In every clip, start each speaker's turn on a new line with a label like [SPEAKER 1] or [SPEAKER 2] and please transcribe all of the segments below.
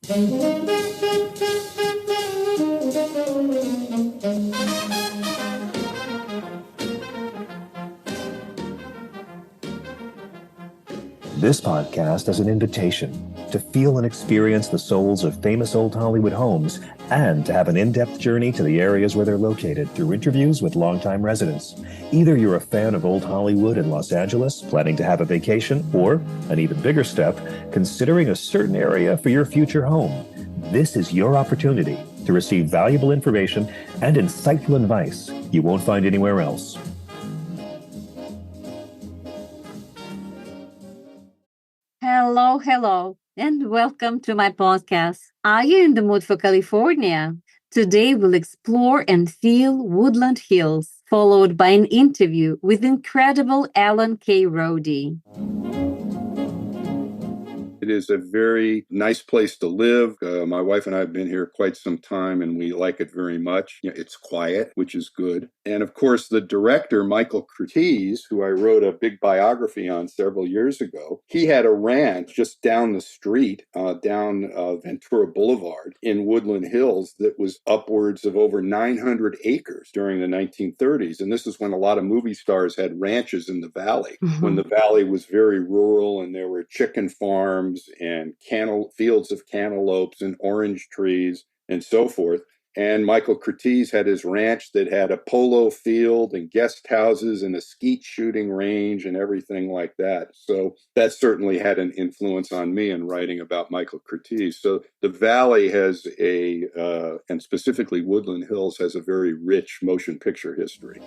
[SPEAKER 1] This podcast is an invitation to feel and experience the souls of famous old Hollywood homes and to have an in-depth journey to the areas where they're located through interviews with longtime residents. Either you're a fan of old Hollywood in Los Angeles, planning to have a vacation, or, an even bigger step, considering a certain area for your future home. This is your opportunity to receive valuable information and insightful advice you won't find anywhere else.
[SPEAKER 2] Hello, and welcome to my podcast. Are you in the mood for California? Today we'll explore and feel Woodland Hills, followed by an interview with incredible Alan K. Rody.
[SPEAKER 3] It is a very nice place to live. My wife and I have been here quite some time, and we like it very much. It's quiet, which is good. And of course, the director, Michael Curtiz, who I wrote a big biography on several years ago, he had a ranch just down the street, down Ventura Boulevard in Woodland Hills that was upwards of over 900 acres during the 1930s. And this is when a lot of movie stars had ranches in the valley, when the valley was very rural and there were chicken farms and fields of cantaloupes and orange trees and so forth. And Michael Curtiz had his ranch that had a polo field and guest houses and a skeet shooting range and everything like that. So that certainly had an influence on me in writing about Michael Curtiz. So the valley has and specifically Woodland Hills has a very rich motion picture history.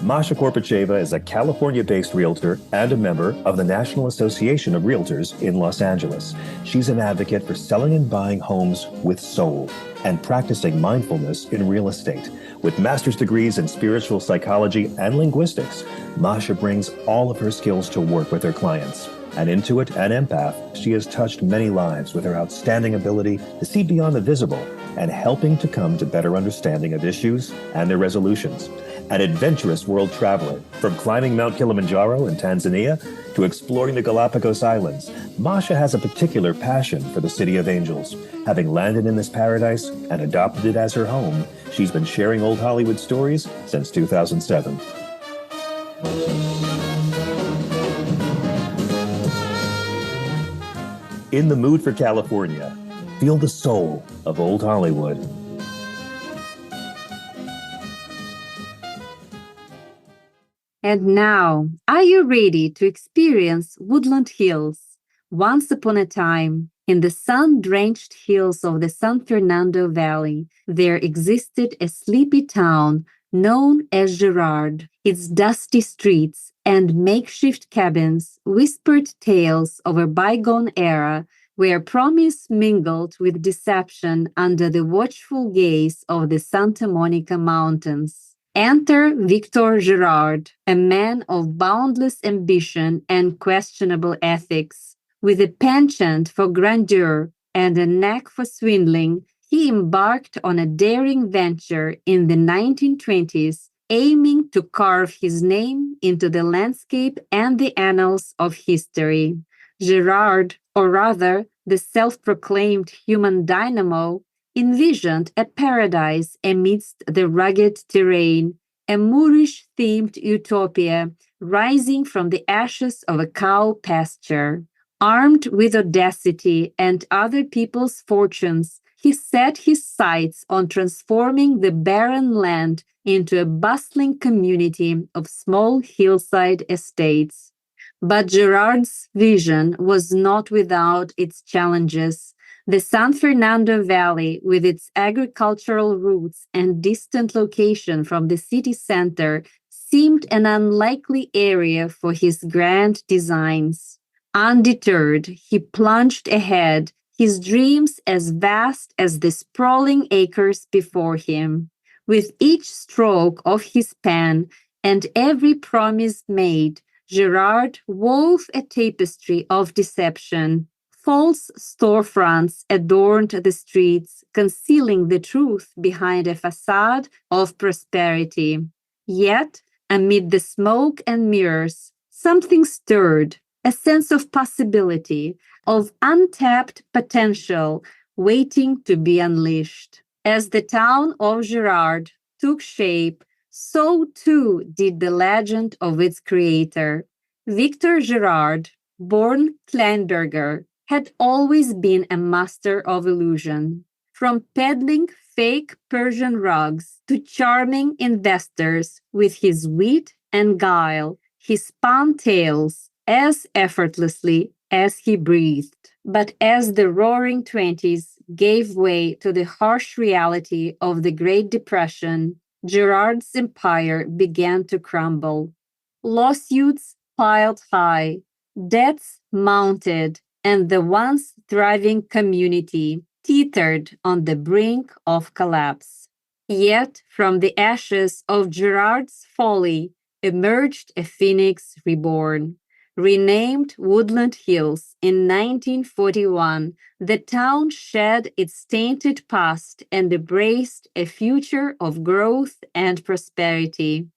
[SPEAKER 1] Masha Korpacheva is a California-based realtor and a member of the National Association of Realtors in Los Angeles. She's an advocate for selling and buying homes with soul and practicing mindfulness in real estate. With master's degrees in spiritual psychology and linguistics, Masha brings all of her skills to work with her clients. An intuit and empath, she has touched many lives with her outstanding ability to see beyond the visible and helping to come to better understanding of issues and their resolutions. An adventurous world traveler, from climbing Mount Kilimanjaro in Tanzania to exploring the Galapagos Islands, Masha has a particular passion for the City of Angels. Having landed in this paradise and adopted it as her home, she's been sharing old Hollywood stories since 2007. In the mood for California, feel the soul of old Hollywood.
[SPEAKER 2] And now, are you ready to experience Woodland Hills? Once upon a time, in the sun-drenched hills of the San Fernando Valley, there existed a sleepy town known as Girard. Its dusty streets and makeshift cabins whispered tales of a bygone era where promise mingled with deception under the watchful gaze of the Santa Monica Mountains. Enter Victor Girard, a man of boundless ambition and questionable ethics. With a penchant for grandeur and a knack for swindling, he embarked on a daring venture in the 1920s, aiming to carve his name into the landscape and the annals of history. Girard, or rather the self-proclaimed human dynamo, envisioned a paradise amidst the rugged terrain, a Moorish-themed utopia rising from the ashes of a cow pasture. Armed with audacity and other people's fortunes, he set his sights on transforming the barren land into a bustling community of small hillside estates. But Girard's vision was not without its challenges. The San Fernando Valley, with its agricultural roots and distant location from the city center, seemed an unlikely area for his grand designs. Undeterred, he plunged ahead, his dreams as vast as the sprawling acres before him. With each stroke of his pen and every promise made, Girard wove a tapestry of deception. False storefronts adorned the streets, concealing the truth behind a facade of prosperity. Yet, amid the smoke and mirrors, something stirred. a sense of possibility, of untapped potential waiting to be unleashed. As the town of Girard took shape, so too did the legend of its creator. Victor Girard, born Kleinberger, had always been a master of illusion. From peddling fake Persian rugs to charming investors with his wit and guile, he spun tales as effortlessly as he breathed. But as the roaring 20s gave way to the harsh reality of the Great Depression, Girard's empire began to crumble. Lawsuits piled high, debts mounted, and the once thriving community teetered on the brink of collapse. Yet from the ashes of Girard's folly emerged a phoenix reborn. Renamed Woodland Hills in 1941, the town shed its tainted past and embraced a future of growth and prosperity.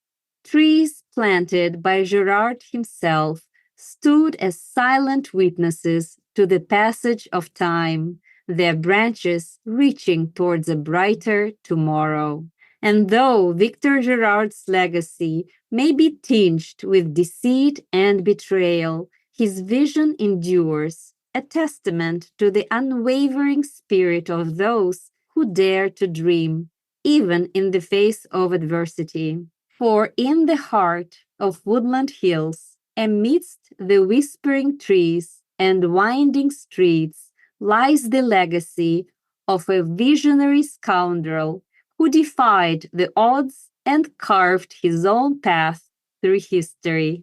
[SPEAKER 2] Trees planted by Girard himself stood as silent witnesses to the passage of time, their branches reaching towards a brighter tomorrow. And though Victor Girard's legacy may be tinged with deceit and betrayal, his vision endures, a testament to the unwavering spirit of those who dare to dream, even in the face of adversity. For in the heart of Woodland Hills, amidst the whispering trees and winding streets, lies the legacy of a visionary scoundrel who defied the odds and carved his own path through history.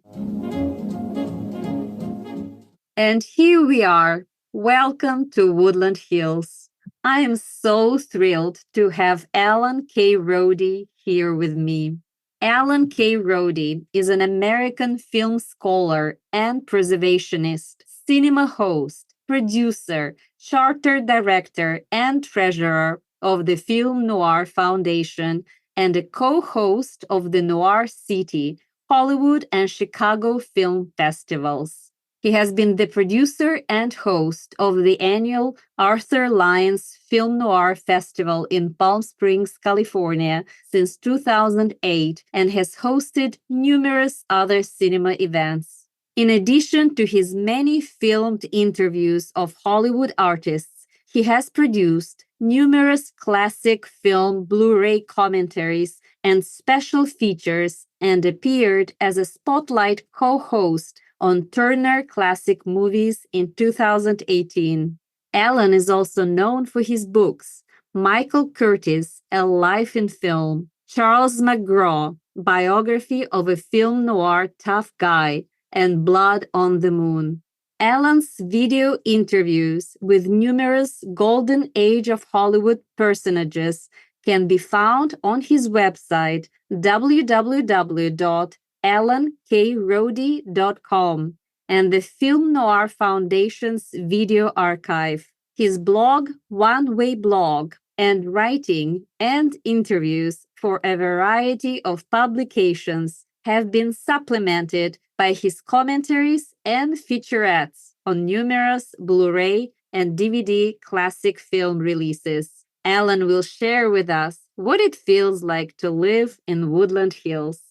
[SPEAKER 2] And here we are. Welcome to Woodland Hills. I am so thrilled to have Alan K. Rode here with me. Alan K. Rode is an American film scholar and preservationist, cinema host, producer, charter director, and treasurer of the Film Noir Foundation and a co-host of the NOIR CITY, Hollywood and Chicago film festivals. He has been the producer and host of the annual Arthur Lyons Film Noir Festival in Palm Springs, California since 2008 and has hosted numerous other cinema events. In addition to his many filmed interviews of Hollywood artists, he has produced numerous classic film Blu-ray commentaries and special features and appeared as a spotlight co-host on Turner Classic Movies in 2018. Alan is also known for his books, Michael Curtiz, A Life in Film, Charles McGraw, Biography of a Film Noir Tough Guy, and Blood on the Moon. Alan's video interviews with numerous Golden Age of Hollywood personages can be found on his website, www.alankrode.com, and the Film Noir Foundation's video archive. His blog, One Way Blog, and writing and interviews for a variety of publications have been supplemented by his commentaries and featurettes on numerous Blu-ray and DVD classic film releases. Alan will share with us what it feels like to live in Woodland Hills.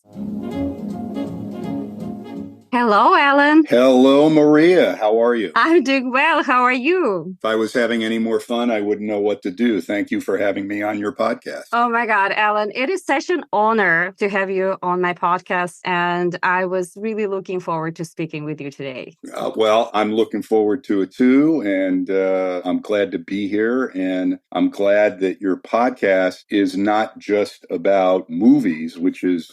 [SPEAKER 2] Hello, Alan.
[SPEAKER 3] Hello, Maria. How are you?
[SPEAKER 2] I'm doing well. How are you?
[SPEAKER 3] If I was having any more fun, I wouldn't know what to do. Thank you for having me on your podcast.
[SPEAKER 2] Oh my God, Alan, it is such an honor to have you on my podcast. And I was really looking forward to speaking with you today.
[SPEAKER 3] Well, I'm looking forward to it too. And I'm glad to be here. And I'm glad that your podcast is not just about movies,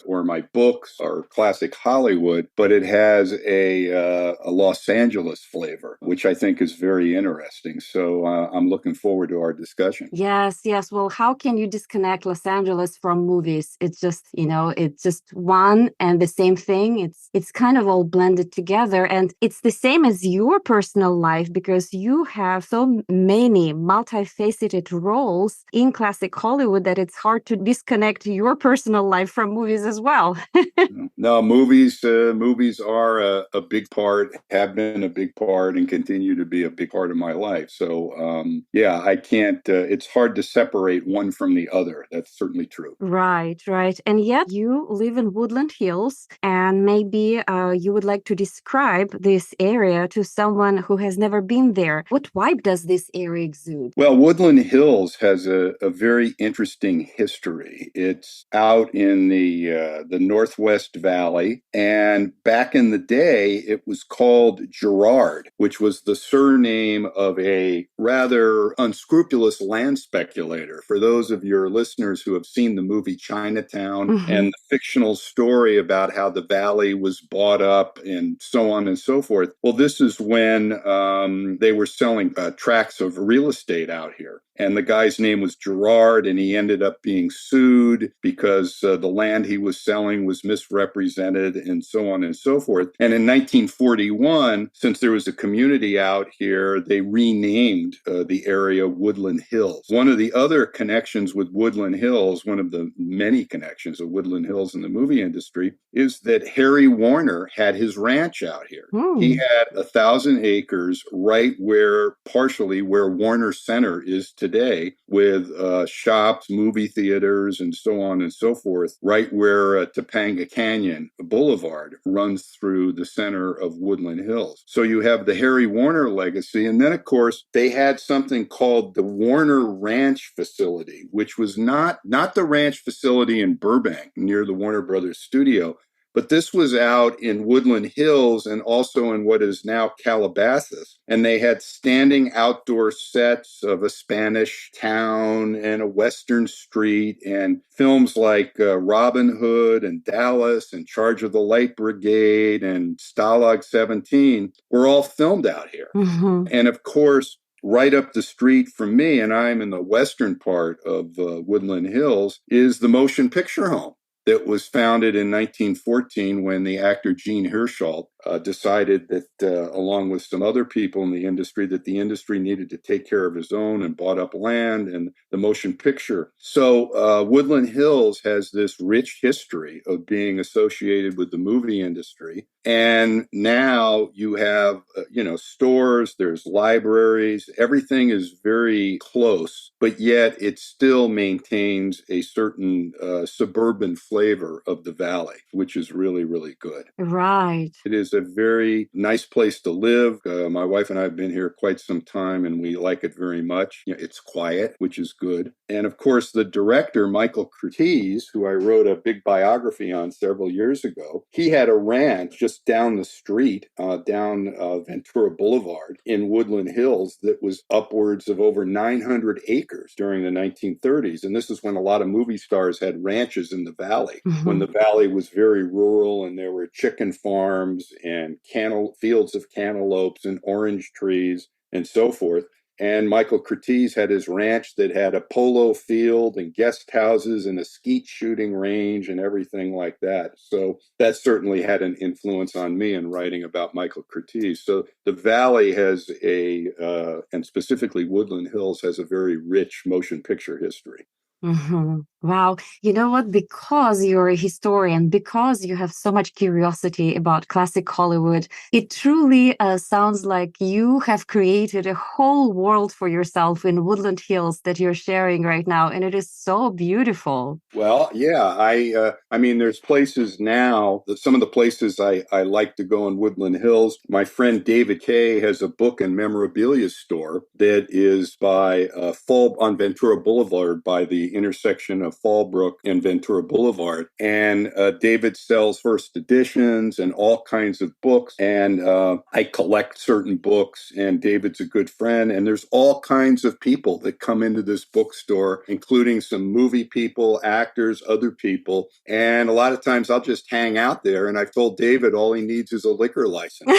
[SPEAKER 3] or my books or classic Hollywood, but it has a Los Angeles flavor. which I think is very interesting. So I'm looking forward to our discussion.
[SPEAKER 2] Yes, yes. Well, how can you disconnect Los Angeles from movies? It's just, it's just one and the same thing. It's kind of all blended together. And it's the same as your personal life because you have so many multifaceted roles in classic Hollywood that it's hard to disconnect your personal life from movies as well.
[SPEAKER 3] No, movies are a big part, have been a big part, and continue to be a big part of my life. So, I can't, it's hard to separate one from the other. That's certainly true.
[SPEAKER 2] Right, right. And yet you live in Woodland Hills, and maybe you would like to describe this area to someone who has never been there. What vibe does this area exude?
[SPEAKER 3] Well, Woodland Hills has a very interesting history. It's out in the Northwest Valley, and back in the day, it was called Girard, which was the surname of a rather unscrupulous land speculator. For those of your listeners who have seen the movie Chinatown and the fictional story about how the valley was bought up and so on and so forth, well, this is when they were selling tracts of real estate out here. And the guy's name was Girard, and he ended up being sued because the land he was selling was misrepresented and so on and so forth. And in 1941, since there was a community out here, they renamed the area Woodland Hills. One of the other connections with Woodland Hills, one of the many connections of Woodland Hills in the movie industry, is that Harry Warner had his ranch out here. He had 1,000 acres right partially where Warner Center is today, with shops, movie theaters, and so on and so forth, right where Topanga Canyon Boulevard runs through the center of Woodland Hills. So you have the Harry Warner legacy. And then, of course, they had something called the Warner Ranch Facility, which was not the ranch facility in Burbank near the Warner Brothers studio, but this was out in Woodland Hills and also in what is now Calabasas. And they had standing outdoor sets of a Spanish town and a Western street, and films like Robin Hood and Dallas and Charge of the Light Brigade and Stalag 17 were all filmed out here. And of course, right up the street from me, and I'm in the western part of Woodland Hills, is the Motion Picture Home that was founded in 1914 when the actor Gene Hirschalt decided that, along with some other people in the industry, that the industry needed to take care of his own, and bought up land and the motion picture. So Woodland Hills has this rich history of being associated with the movie industry. And now you have, stores, there's libraries, everything is very close, but yet it still maintains a certain suburban flavor of the valley, which is really, really good.
[SPEAKER 2] Right.
[SPEAKER 3] It is a very nice place to live. My wife and I have been here quite some time, and we like it very much. It's quiet, which is good. And of course, the director, Michael Curtiz, who I wrote a big biography on several years ago, he had a ranch just down the street, down Ventura Boulevard in Woodland Hills, that was upwards of over 900 acres during the 1930s. And this is when a lot of movie stars had ranches in the valley, when the valley was very rural and there were chicken farms and fields of cantaloupes and orange trees and so forth. And Michael Curtiz had his ranch that had a polo field and guest houses and a skeet shooting range and everything like that. So that certainly had an influence on me in writing about Michael Curtiz. So the valley has and specifically Woodland Hills, has a very rich motion picture history.
[SPEAKER 2] Wow. You know what? Because you're a historian, because you have so much curiosity about classic Hollywood, it truly sounds like you have created a whole world for yourself in Woodland Hills that you're sharing right now. And it is so beautiful.
[SPEAKER 3] Well, yeah, I mean, there's places now, some of the places I like to go in Woodland Hills. My friend David Kay has a book and memorabilia store that is on Ventura Boulevard by the intersection of Fallbrook and Ventura Boulevard. And David sells first editions and all kinds of books. And I collect certain books, and David's a good friend. And there's all kinds of people that come into this bookstore, including some movie people, actors, other people. And a lot of times I'll just hang out there. And I've told David all he needs is a liquor license.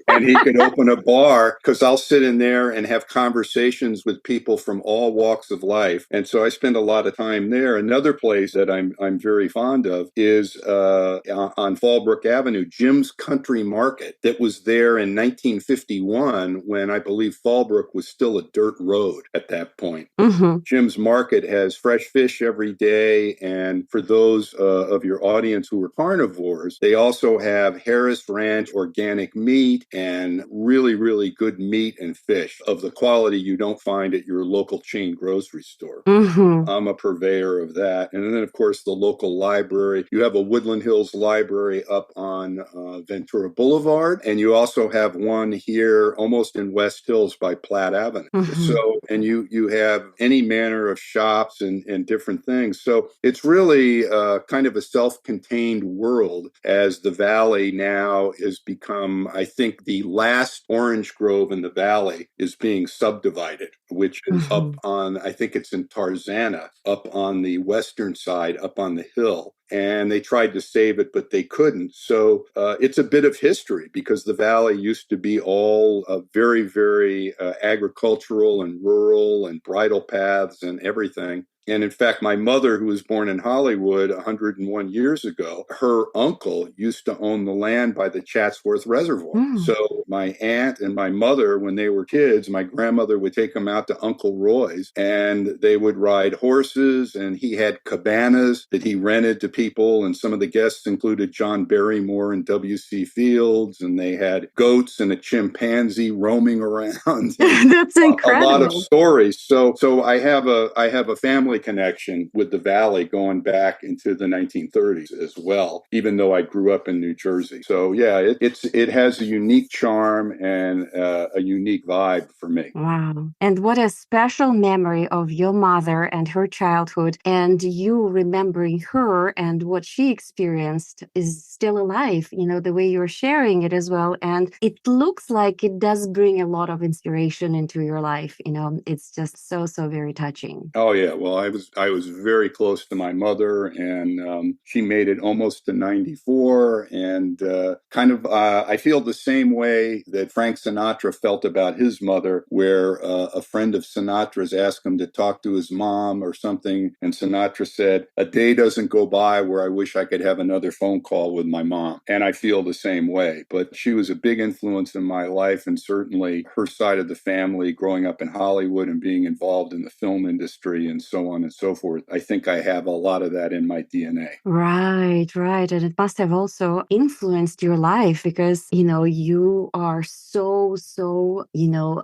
[SPEAKER 3] And he could open a bar, because I'll sit in there and have conversations with people from all walks of life. And so I spend a lot of time there. Another place that I'm very fond of is on Fallbrook Avenue, Jim's Country Market, that was there in 1951 when I believe Fallbrook was still a dirt road at that point.
[SPEAKER 2] Mm-hmm.
[SPEAKER 3] Jim's Market has fresh fish every day. And for those of your audience who are carnivores, they also have Harris Ranch organic meat and really, really good meat and fish of the quality you don't find at your local chain grocery store.
[SPEAKER 2] Mm-hmm.
[SPEAKER 3] I'm a purveyor of that. And then, of course, the local library. You have a Woodland Hills library up on Ventura Boulevard, and you also have one here almost in West Hills by Platt Avenue.
[SPEAKER 2] Mm-hmm.
[SPEAKER 3] So, and you have any manner of shops and different things. So it's really kind of a self-contained world, as the Valley now has become, I think, the last orange grove in the Valley is being subdivided, which is
[SPEAKER 2] Mm-hmm.
[SPEAKER 3] up on, I think it's in Tarzana, up on the western side, up on the hill. And they tried to save it, but they couldn't. So it's a bit of history, because the Valley used to be all very, very agricultural and rural and bridle paths and everything. And in fact, my mother, who was born in Hollywood 101 years ago, her uncle used to own the land by the Chatsworth Reservoir.
[SPEAKER 2] Mm.
[SPEAKER 3] So my aunt and my mother, when they were kids, my grandmother would take them out to Uncle Roy's, and they would ride horses, and he had cabanas that he rented to people. And some of the guests included John Barrymore and W.C. Fields, and they had goats and a chimpanzee roaming around.
[SPEAKER 2] That's incredible.
[SPEAKER 3] A lot of stories. So I have a family connection with the Valley going back into the 1930s as well, even though I grew up in New Jersey. So yeah, it has a unique charm and a unique vibe for me.
[SPEAKER 2] Wow. And what a special memory of your mother and her childhood, and you remembering her and what she experienced is still alive, the way you're sharing it as well. And it looks like it does bring a lot of inspiration into your life. It's just so very touching.
[SPEAKER 3] Oh yeah. Well, I was very close to my mother, and she made it almost to 94, and I feel the same way that Frank Sinatra felt about his mother, where a friend of Sinatra's asked him to talk to his mom or something, and Sinatra said, "A day doesn't go by where I wish I could have another phone call with my mom." And I feel the same way. But she was a big influence in my life, and certainly her side of the family, growing up in Hollywood and being involved in the film industry and so on and so forth. I think I have a lot of that in my DNA.
[SPEAKER 2] Right. And it must have also influenced your life, because, you are so,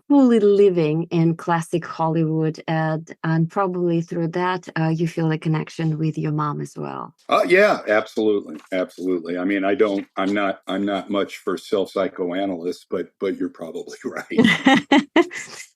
[SPEAKER 2] fully living in classic Hollywood, and probably through that, you feel a connection with your mom as well.
[SPEAKER 3] Yeah, absolutely. I mean, I'm not much for self-psychoanalysts, but you're probably right.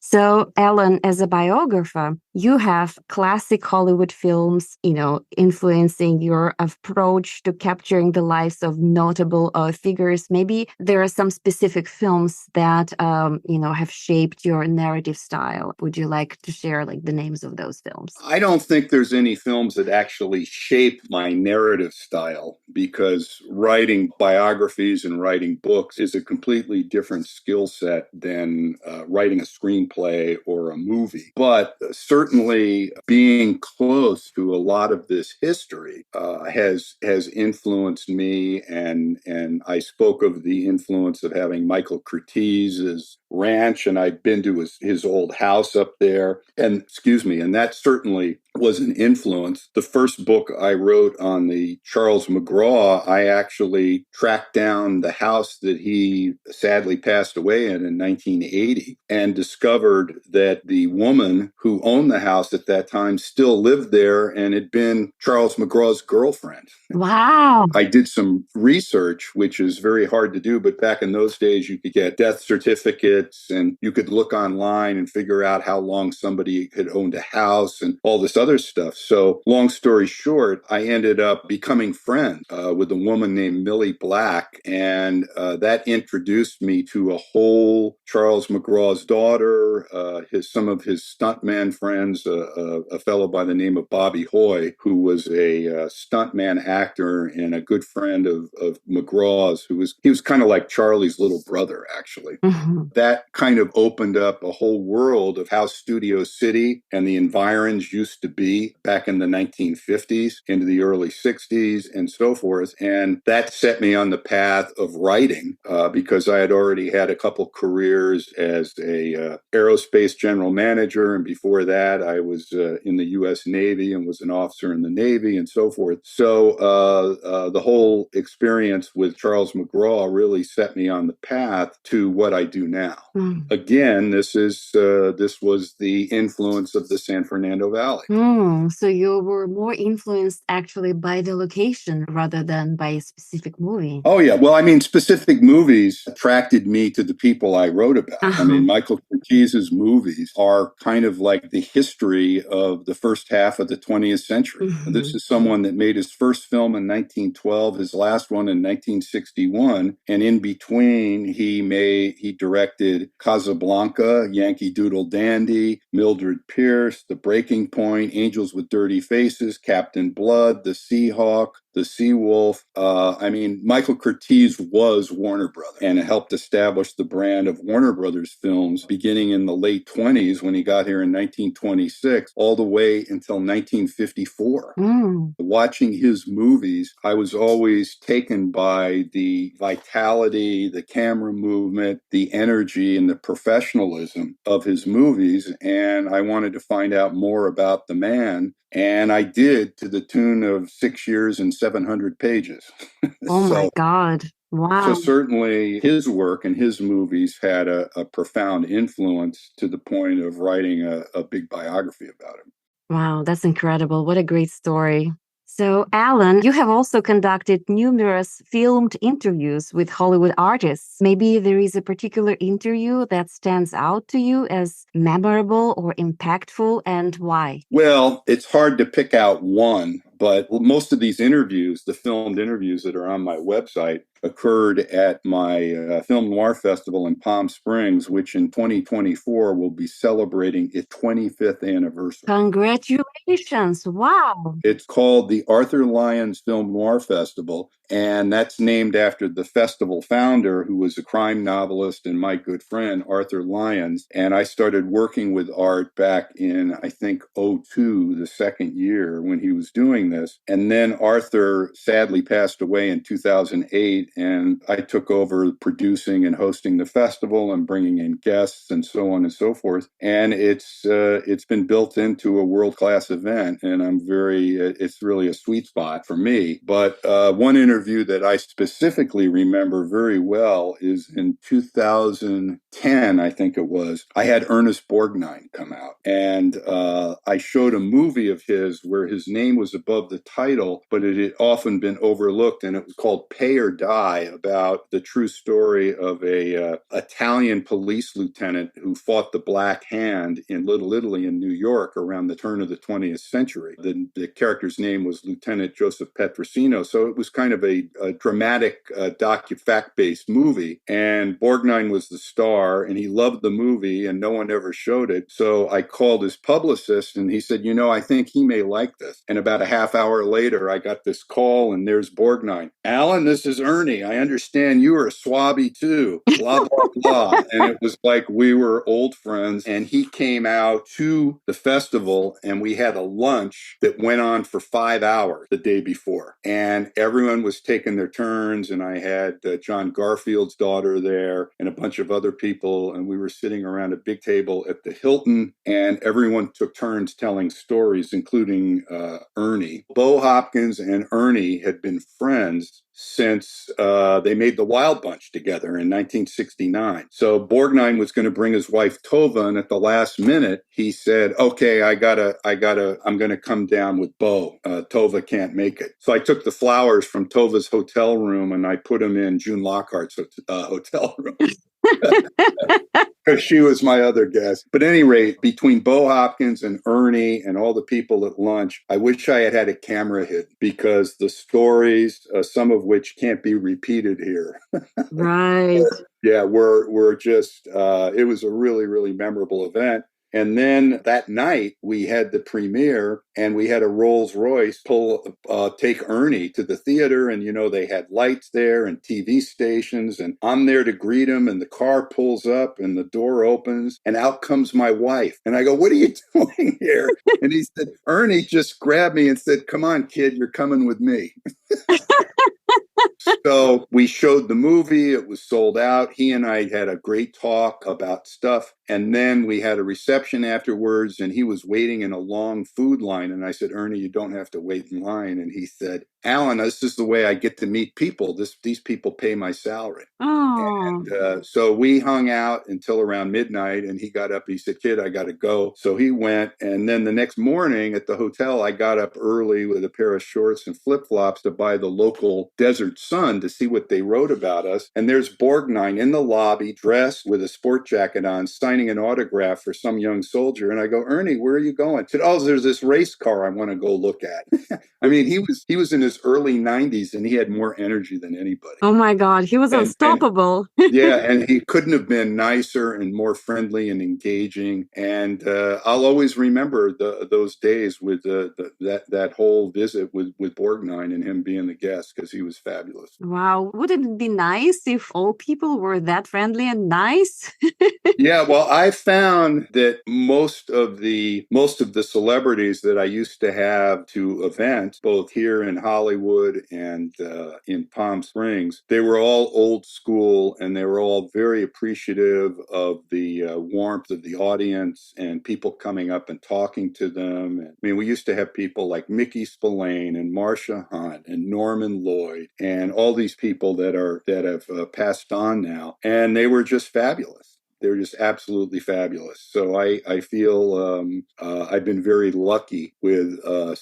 [SPEAKER 2] So, Ellen, as a biographer, you have classic Hollywood films, influencing your approach to capturing the lives of notable figures. Maybe there are some specific films that, have shaped your narrative style. Would you like to share the names of those films?
[SPEAKER 3] I don't think there's any films that actually shape my narrative style, because writing biographies and writing books is a completely different skill set than writing a screenplay or a movie. But certainly being close to a lot of this history has influenced me, and I spoke of the influence of having Michael Curtiz's ranch, and I've been to his old house up there, and that certainly was an influence. The first book I wrote on the Charles McGraw, I actually tracked down the house that he sadly passed away in 1980, and discovered that the woman who owned the house at that time still lived there and had been Charles McGraw's girlfriend.
[SPEAKER 2] Wow.
[SPEAKER 3] I did some research, which is very hard to do, but back in those days, you could get death certificates credits, and you could look online and figure out how long somebody had owned a house and all this other stuff. So long story short, I ended up becoming friends with a woman named Millie Black, and that introduced me to a whole Charles McGraw's daughter, some of his stuntman friends, a fellow by the name of Bobby Hoy, who was a stuntman actor and a good friend of McGraw's, he was kind of like Charlie's little brother, actually.
[SPEAKER 2] Mm-hmm.
[SPEAKER 3] That kind of opened up a whole world of how Studio City and the environs used to be back in the 1950s into the early 60s and so forth. And that set me on the path of writing because I had already had a couple careers as a aerospace general manager. And before that, I was in the U.S. Navy and was an officer in the Navy and so forth. So the whole experience with Charles McGraw really set me on the path to what I do now.
[SPEAKER 2] Mm.
[SPEAKER 3] Again, this was the influence of the San Fernando Valley.
[SPEAKER 2] So you were more influenced actually by the location rather than by a specific movie.
[SPEAKER 3] Oh, yeah. Well, I mean, specific movies attracted me to the people I wrote about. I mean, Michael Curtiz's movies are kind of like the history of the first half of the 20th century.
[SPEAKER 2] Mm-hmm.
[SPEAKER 3] This is someone that made his first film in 1912, his last one in 1961. And in between, he directed Casablanca, Yankee Doodle Dandy, Mildred Pierce, The Breaking Point, Angels with Dirty Faces, Captain Blood, The Seahawk, The Seawolf. I mean, Michael Curtiz was Warner Brothers and helped establish the brand of Warner Brothers films beginning in the late 20s when he got here in 1926, all the way until 1954. Watching his movies, I was always taken by the vitality, the camera movement, the energy, and the professionalism of his movies. And I wanted to find out more about the man. And I did, to the tune of 6 years and 700 pages.
[SPEAKER 2] Oh my God. Wow.
[SPEAKER 3] So certainly his work and his movies had a profound influence to the point of writing a big biography about him.
[SPEAKER 2] Wow, that's incredible. What a great story. So, Alan, you have also conducted numerous filmed interviews with Hollywood artists. Maybe there is a particular interview that stands out to you as memorable or impactful, and why?
[SPEAKER 3] Well, it's hard to pick out one, but most of these interviews, the filmed interviews that are on my website, occurred at my Film Noir Festival in Palm Springs, which in 2024 will be celebrating its 25th anniversary.
[SPEAKER 2] Congratulations. Wow.
[SPEAKER 3] It's called the Arthur Lyons Film Noir Festival, and that's named after the festival founder, who was a crime novelist and my good friend, Arthur Lyons. And I started working with Art back in, I think, 2002, the second year when he was doing this. And then Arthur sadly passed away in 2008, and I took over producing and hosting the festival and bringing in guests and so on and so forth. And it's been built into a world-class event, and it's really a sweet spot for me. But one interview that I specifically remember very well is in 2010, I think it was. I had Ernest Borgnine come out, and I showed a movie of his where his name was above the title, but it had often been overlooked, and it was called Pay or Die, about the true story of a Italian police lieutenant who fought the Black Hand in Little Italy in New York around the turn of the 20th century. The character's name was Lieutenant Joseph Petrosino, so it was kind of a dramatic fact-based movie, and Borgnine was the star, and he loved the movie, and no one ever showed it. So I called his publicist, and he said, I think he may like this. And about a half hour later, I got this call, and there's Borgnine. Alan, this is Ernie. I understand you are a swabby too. Blah, blah, blah. And it was like we were old friends. And he came out to the festival, and we had a lunch that went on for 5 hours the day before. And everyone was taking their turns. And I had John Garfield's daughter there and a bunch of other people. And we were sitting around a big table at the Hilton, and everyone took turns telling stories, including Ernie. Bo Hopkins and Ernie had been friends since they made the Wild Bunch together in 1969. So Borgnine was going to bring his wife Tova, and at the last minute, he said, "Okay, I'm going to come down with Bo. Tova can't make it." So I took the flowers from Tova's hotel room and I put them in June Lockhart's hotel room. She was my other guest. But at any rate, between Bo Hopkins and Ernie and all the people at lunch, I wish I had a camera hidden because the stories, some of which can't be repeated here.
[SPEAKER 2] Right.
[SPEAKER 3] Yeah, we're just, it was a really, really memorable event. And then that night we had the premiere and we had a Rolls Royce take Ernie to the theater. And, they had lights there and TV stations and I'm there to greet him. And the car pulls up and the door opens and out comes my wife. And I go, "What are you doing here?" And he said, "Ernie just grabbed me and said, 'Come on, kid, you're coming with me.'" So we showed the movie. It was sold out. He and I had a great talk about stuff. And then we had a reception afterwards and he was waiting in a long food line. And I said, "Ernie, you don't have to wait in line." And he said, "Alan, this is the way I get to meet people. These people pay my salary."
[SPEAKER 2] Oh.
[SPEAKER 3] And so we hung out until around midnight and he got up. He said, "Kid, I got to go." So he went. And then the next morning at the hotel, I got up early with a pair of shorts and flip-flops to buy the local Desert Sun to see what they wrote about us. And there's Borgnine in the lobby, dressed with a sport jacket on, signing an autograph for some young soldier. And I go, "Ernie, where are you going?" He said, "Oh, there's this race car I want to go look at." I mean, he was in his early 90s and he had more energy than anybody.
[SPEAKER 2] Oh my God, he was unstoppable.
[SPEAKER 3] Yeah, and he couldn't have been nicer and more friendly and engaging. And I'll always remember those days with that whole visit with Borgnine and him being the guest because he was fabulous.
[SPEAKER 2] Wow, wouldn't it be nice if all people were that friendly and nice?
[SPEAKER 3] Yeah, well, I found that most of the celebrities that I used to have to events, both here in Hollywood and in Palm Springs, they were all old school and they were all very appreciative of the warmth of the audience and people coming up and talking to them. I mean, we used to have people like Mickey Spillane and Marsha Hunt and Norman Lloyd and all these people that have passed on now, and they were just fabulous. They're just absolutely fabulous. So I feel I've been very lucky with all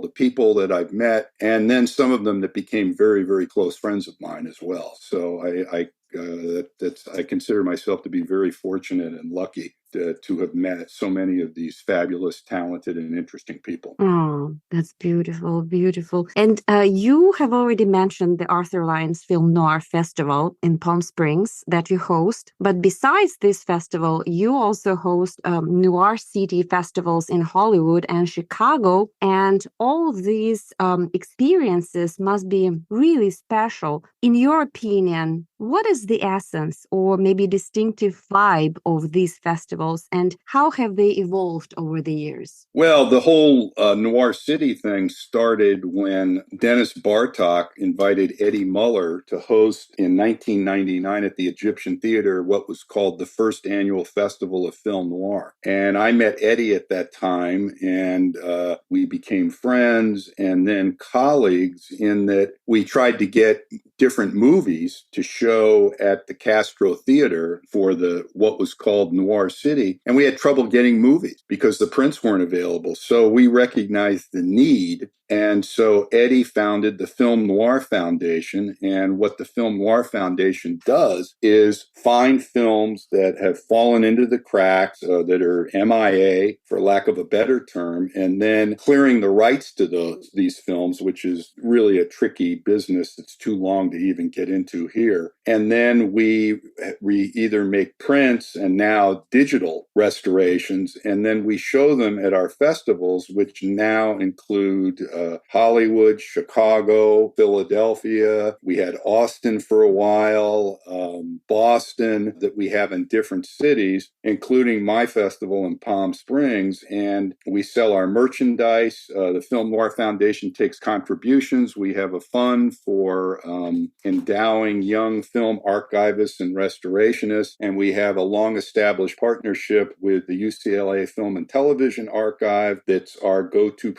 [SPEAKER 3] the people that I've met, and then some of them that became very, very close friends of mine as well. So I consider myself to be very fortunate and lucky to have met so many of these fabulous, talented, and interesting people.
[SPEAKER 2] Oh, that's beautiful, beautiful. And you have already mentioned the Arthur Lyons Film Noir Festival in Palm Springs that you host. But besides this festival, you also host Noir City festivals in Hollywood and Chicago. And all of these experiences must be really special. In your opinion, what is the essence or maybe distinctive vibe of these festivals and how have they evolved over the years?
[SPEAKER 3] Well, the whole Noir City thing started when Dennis Bartok invited Eddie Muller to host in 1999 at the Egyptian Theater what was called the first annual Festival of Film Noir. And I met Eddie at that time and we became friends and then colleagues in that we tried to get different movies to show at the Castro Theater for what was called Noir City. And we had trouble getting movies because the prints weren't available. So we recognized the need. And so Eddie founded the Film Noir Foundation. And what the Film Noir Foundation does is find films that have fallen into the cracks, that are MIA, for lack of a better term, and then clearing the rights to these films, which is really a tricky business that's too long to even get into here. And then we either make prints and now digital restorations, and then we show them at our festivals, which now include Hollywood, Chicago, Philadelphia. We had Austin for a while, Boston, that we have in different cities, including my festival in Palm Springs. And we sell our merchandise. The Film Noir Foundation takes contributions. We have a fund for endowing young film archivists and restorationists. And we have a long-established partnership with the UCLA Film and Television Archive that's our go-to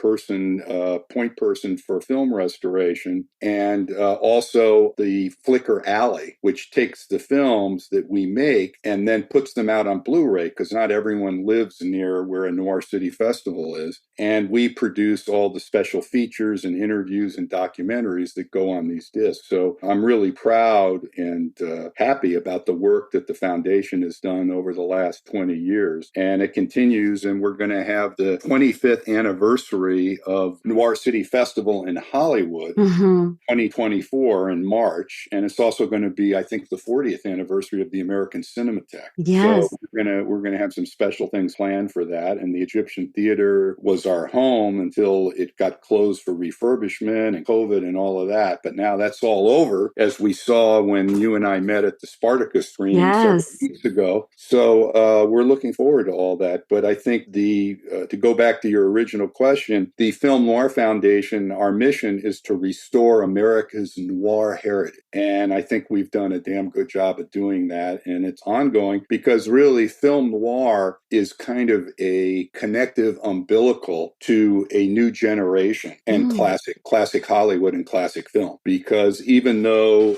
[SPEAKER 3] point person for film restoration, and also the Flicker Alley, which takes the films that we make and then puts them out on Blu-ray, because not everyone lives near where a Noir City Festival is. And we produce all the special features and interviews and documentaries that go on these discs. So I'm really proud and happy about the work that the foundation has done over the last 20 years. And it continues, and we're going to have the 25th anniversary of Noir City Festival in Hollywood, 2024 in March. And it's also going to be, I think, the 40th anniversary of the American Cinematheque.
[SPEAKER 2] Yes.
[SPEAKER 3] So we're gonna have some special things planned for that. And the Egyptian Theater was our home until it got closed for refurbishment and COVID and all of that. But now that's all over, as we saw when you and I met at the Spartacus screening several weeks ago. So we're looking forward to all that. But I think to go back to your original question, the Film Noir Foundation, our mission is to restore America's noir heritage. And I think we've done a damn good job of doing that. And it's ongoing, because really film noir is kind of a connective umbilical to a new generation and classic Hollywood and classic film. Because even though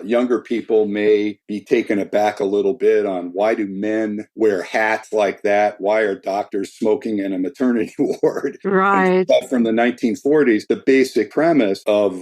[SPEAKER 3] younger people may be taken aback a little bit on why do men wear hats like that? Why are doctors smoking in a maternity ward?
[SPEAKER 2] Right.
[SPEAKER 3] But from the 1940s, the basic premise of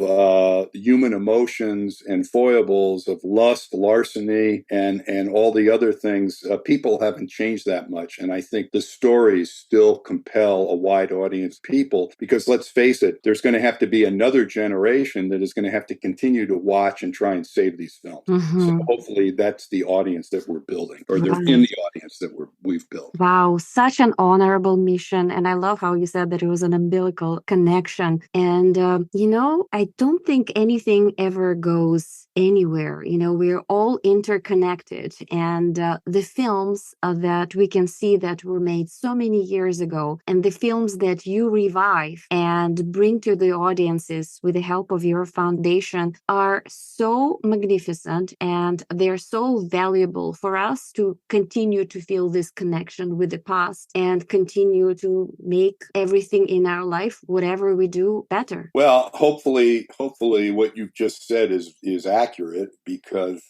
[SPEAKER 3] human emotions and foibles of lust, larceny, and all the other things, people haven't changed that much. And I think the stories still compel a wide audience of people, because let's face it, there's going to have to be another generation that is going to have to continue to watch and try and save these films. So hopefully that's the audience that we're building, or they're in the audience that we've built.
[SPEAKER 2] Wow, such an honorable mission. And I love how you said that it was an umbilical connection. And, I don't think anything ever goes anywhere. We're all interconnected. And the films that we can see that were made so many years ago, and the films that you revive and bring to the audiences with the help of your foundation, are so magnificent, and they're so valuable for us to continue to feel this connection with the past and continue to make everything in our life, whatever we do, better.
[SPEAKER 3] Well, hopefully what you've just said is accurate, because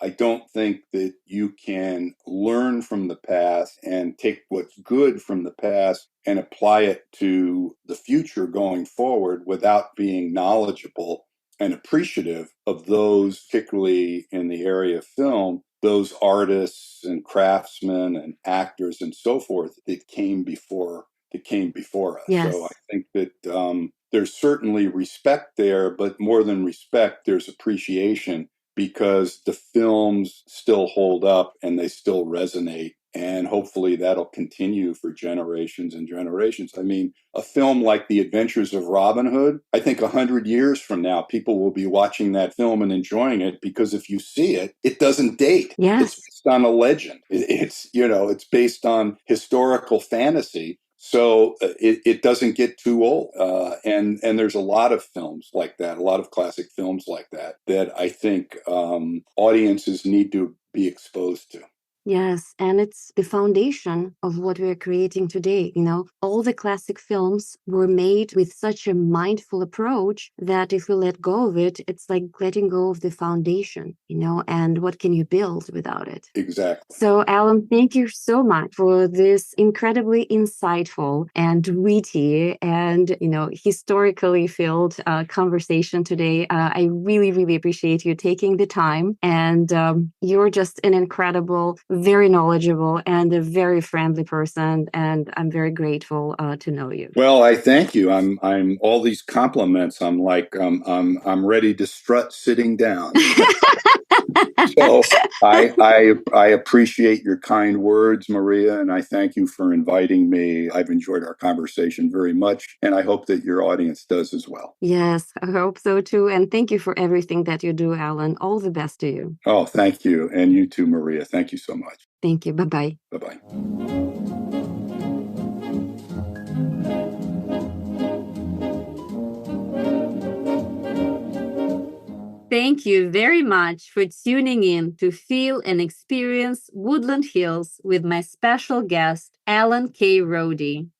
[SPEAKER 3] I don't think that you can learn from the past and take what's good from the past and apply it to the future going forward without being knowledgeable and appreciative of those, particularly in the area of film, those artists and craftsmen and actors and so forth that came before us.
[SPEAKER 2] Yes.
[SPEAKER 3] So I think that there's certainly respect there, but more than respect, there's appreciation, because the films still hold up and they still resonate. And hopefully that'll continue for generations and generations. I mean, a film like The Adventures of Robin Hood, I think 100 years from now, people will be watching that film and enjoying it, because if you see it, it doesn't date.
[SPEAKER 2] Yes.
[SPEAKER 3] It's based on a legend. It's based on historical fantasy. So it doesn't get too old. And there's a lot of films like that, a lot of classic films like that I think audiences need to be exposed to.
[SPEAKER 2] Yes, and it's the foundation of what we're creating today. All the classic films were made with such a mindful approach that if we let go of it, it's like letting go of the foundation, and what can you build without it?
[SPEAKER 3] Exactly.
[SPEAKER 2] So, Alan, thank you so much for this incredibly insightful and witty and, historically filled conversation today. I really, really appreciate you taking the time, and you're just an incredible, very knowledgeable, and a very friendly person, and I'm very grateful to know you.
[SPEAKER 3] Well, I thank you. I'm all these compliments. I'm like I'm ready to strut sitting down. So I appreciate your kind words, Maria, and I thank you for inviting me. I've enjoyed our conversation very much, and I hope that your audience does as well.
[SPEAKER 2] Yes, I hope so too. And thank you for everything that you do, Alan. All the best to you.
[SPEAKER 3] Oh, thank you. And you too, Maria. Thank you so much.
[SPEAKER 2] Thank you. Bye-bye.
[SPEAKER 3] Bye-bye.
[SPEAKER 2] Thank you very much for tuning in to Feel and Experience Woodland Hills with my special guest, Alan K. Rode.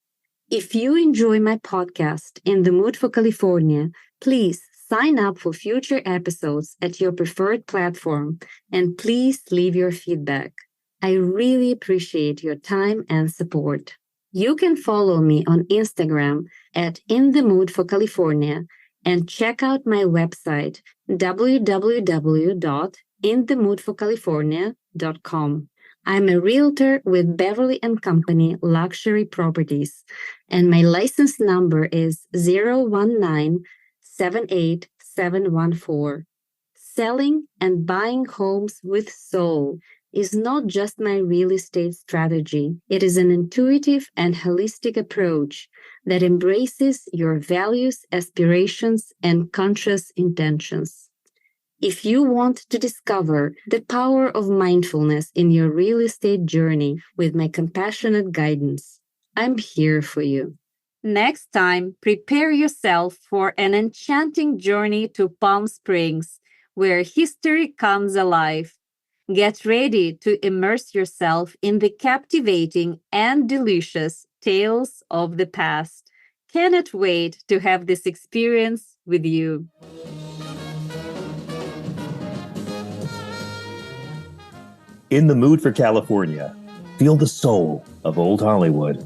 [SPEAKER 2] If you enjoy my podcast, In the Mood for California, please sign up for future episodes at your preferred platform, and please leave your feedback. I really appreciate your time and support. You can follow me on Instagram at In the Mood for California and check out my website www.inthemoodforcalifornia.com. I'm a realtor with Beverly & Company Luxury Properties, and my license number is 019-78714. Selling and buying homes with soul is not just my real estate strategy. It is an intuitive and holistic approach that embraces your values, aspirations, and conscious intentions. If you want to discover the power of mindfulness in your real estate journey with my compassionate guidance, I'm here for you. Next time, prepare yourself for an enchanting journey to Palm Springs, where history comes alive. Get ready to immerse yourself in the captivating and delicious tales of the past. Cannot wait to have this experience with you.
[SPEAKER 1] In the Mood for California, feel the soul of Old Hollywood.